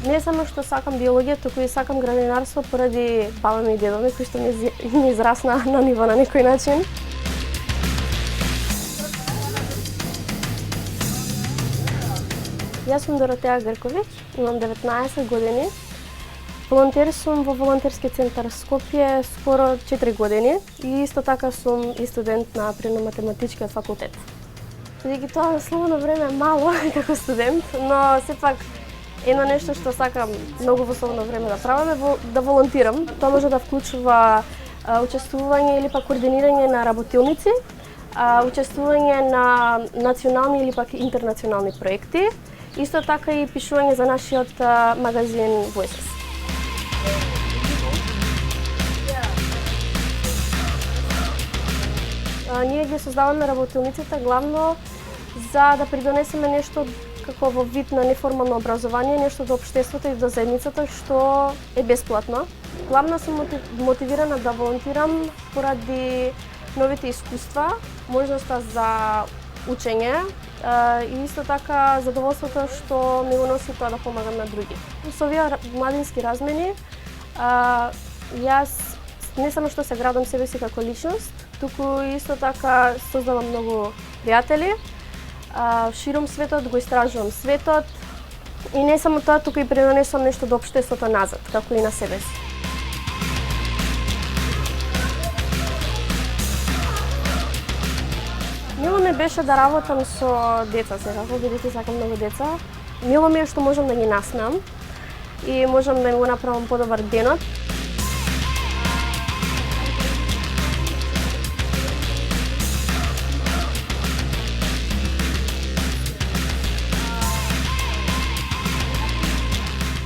Не само што сакам биологија, туку и сакам градинарство поради баба ми и дедо ми, кои што ми израсна на ниво на некој начин. Јас сум Доротеја Грковиќ, имам 19 години. Волонтер сум во волонтерски центар Скопје скоро 4 години и исто така сум и студент на Природно-математичкиот факултет. Бидејќи тоа слободно време е мало како студент, но сепак едно нешто што сакам многу во слободно време да правам е да волонтирам. Тоа може да вклучува учествување или пак координирање на работилници, учествување на национални или пак интернационални проекти, исто така и пишување за нашиот магазин Voices. Ние ги создаваме работилниците главно за да придонесеме нешто како во вид на неформално образование, нешто до општеството и до заедницата што е бесплатно. Главно сум мотивирана да волонтирам поради новите искуства, можноста за учење и исто така задоволството што ми го носи тоа да помагам на други. Со овие младински размени јас не само што се градам себе си како личност, туку исто така создавам многу пријатели, ширум светот, го истражувам светот и не само тоа, туку и придонесувам нешто до општеството назад, како и на себе си. Мило ми беше да работам со деца секако, бидејќи сакам многу деца. Мило ми е што можам да ги насмеам и можам да им го направам подобар денот.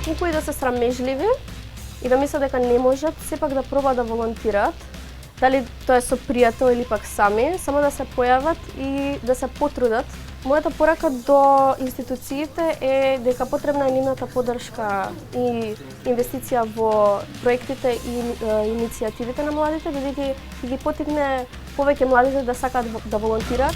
Некои да се срамежливи и да мислат дека не можат, сепак да пробаат да волонтираат, дали тоа е со пријател или пак сами, само да се појават и да се потрудат. Мојата порака до институциите е дека потребна е нивната поддршка и инвестиција во проектите и иницијативите на младите, бидејќи ги поттикне повеќе младите да сакаат да волонтираат.